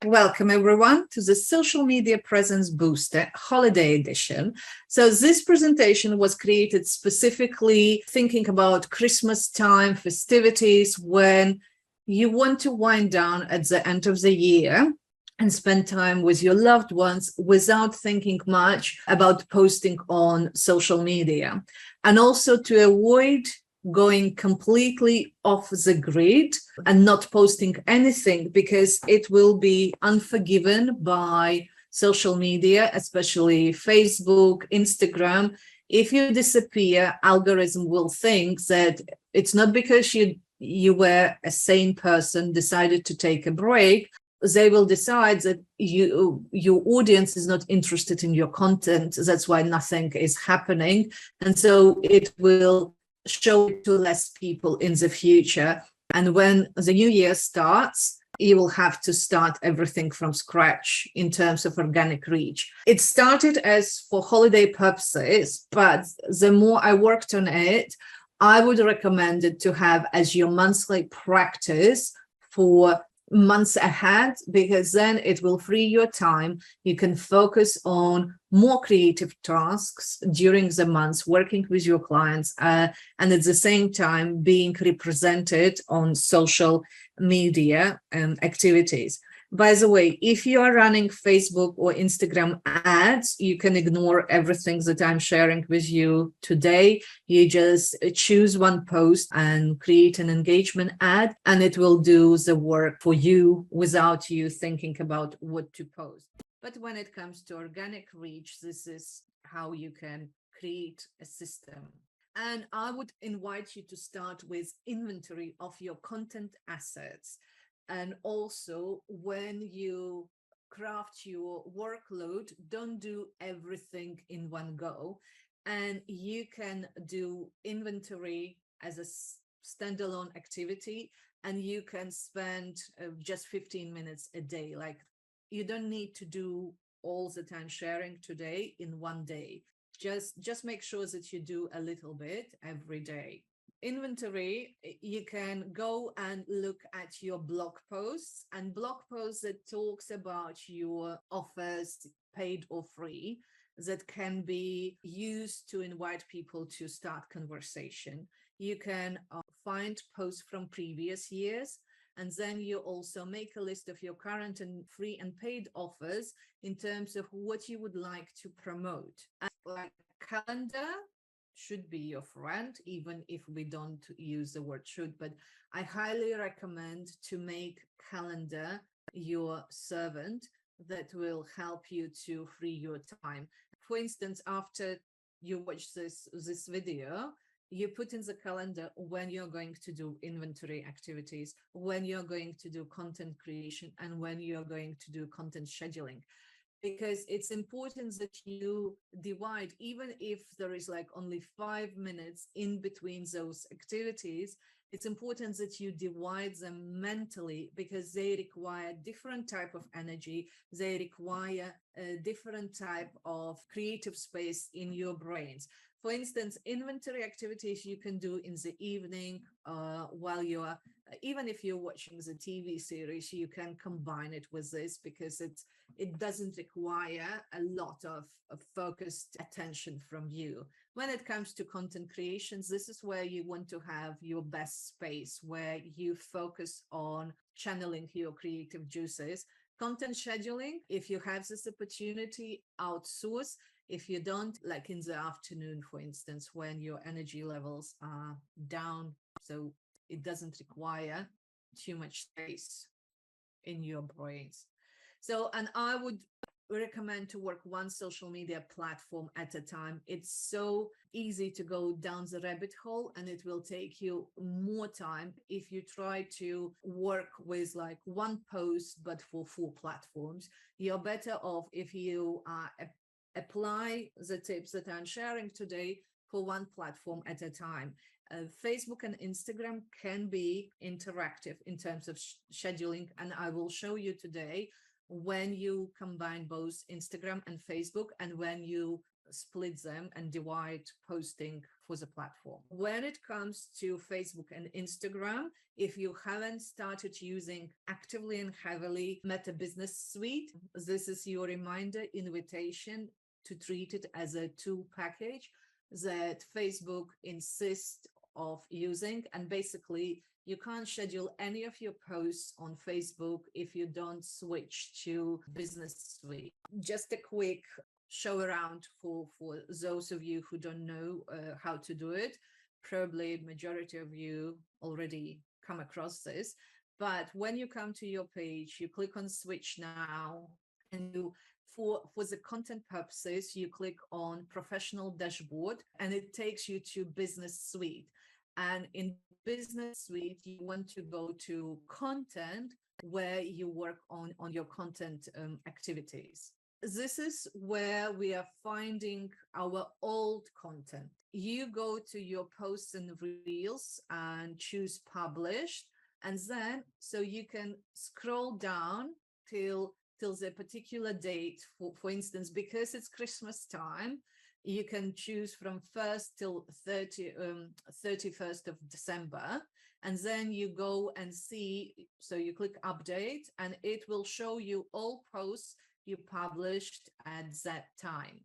Welcome everyone to the Social Media Presence Booster Holiday Edition. So this presentation was created specifically thinking about Christmas time, festivities, when you want to wind down at the end of the year and spend time with your loved ones without thinking much about posting on social media. And also to avoid going completely off the grid and not posting anything, because it will be unforgiven by social media, especially Facebook, Instagram. If you disappear, algorithm will think that it's not because you were a sane person, decided to take a break. They will decide that your audience is not interested in your content. That's why nothing is happening. And so it will show it to less people in the future. And when the new year starts, you will have to start everything from scratch in terms of organic reach. It started as for holiday purposes, but the more I worked on it, I would recommend it to have as your monthly practice for months ahead, because then it will free your time. You can focus on more creative tasks during the months, working with your clients, and at the same time being represented on social media activities. By the way, if you are running Facebook or Instagram ads, you can ignore everything that I'm sharing with you today. You just choose one post and create an engagement ad, and it will do the work for you without you thinking about what to post. But when it comes to organic reach, this is how you can create a system. And I would invite you to start with inventory of your content assets. And also, when you craft your workload, don't do everything in one go. And you can do inventory as a standalone activity, and you can spend just 15 minutes a day. Like, you don't need to do all the time sharing today in one day. Just make sure that you do a little bit every day. Inventory, you can go and look at your blog posts, and blog posts that talks about your offers, paid or free, that can be used to invite people to start conversation. You can find posts from previous years, and then you also make a list of your current and free and paid offers in terms of what you would like to promote. And like calendar should be your friend, even if we don't use the word should, but I highly recommend to make calendar your servant that will help you to free your time. For instance, after you watch this video, you put in the calendar when you're going to do inventory activities, when you're going to do content creation, and when you're going to do content scheduling. Because it's important that you divide, even if there is like only 5 minutes in between those activities, it's important that you divide them mentally, because they require different type of energy. They require a different type of creative space in your brains. For instance, inventory activities you can do in the evening while you're, even if you're watching the TV series, you can combine it with this, because it doesn't require a lot of focused attention from you. When it comes to content creations, this is where you want to have your best space, where you focus on channeling your creative juices. Content scheduling, if you have this opportunity, outsource. If you don't, like in the afternoon, for instance, when your energy levels are down, so it doesn't require too much space in your brains. So, and I would recommend to work one social media platform at a time. It's so easy to go down the rabbit hole, and it will take you more time if you try to work with like one post but for 4 platforms. You're better off if you apply the tips that I'm sharing today for one platform at a time. Facebook and Instagram can be interactive in terms of scheduling, and I will show you today when you combine both Instagram and Facebook, and when you split them and divide posting for the platform. When it comes to Facebook and Instagram, if you haven't started using actively and heavily Meta Business Suite, this is your reminder, invitation to treat it as a tool package that Facebook insists of using. And basically, you can't schedule any of your posts on Facebook if you don't switch to Business Suite. Just a quick show around for those of you who don't know how to do it. Probably majority of you already come across this, but when you come to your page, you click on Switch Now, and you, for the content purposes, you click on Professional Dashboard, and it takes you to Business Suite. And in Business Suite, you want to go to Content, where you work on your content activities. This is where we are finding our old content. You go to your posts and reels and choose Published, and then so you can scroll down till the particular date. For instance, because it's Christmas time, you can choose from 1st till 31st of December, and then you go and see, so you click Update, and it will show you all posts you published at that time.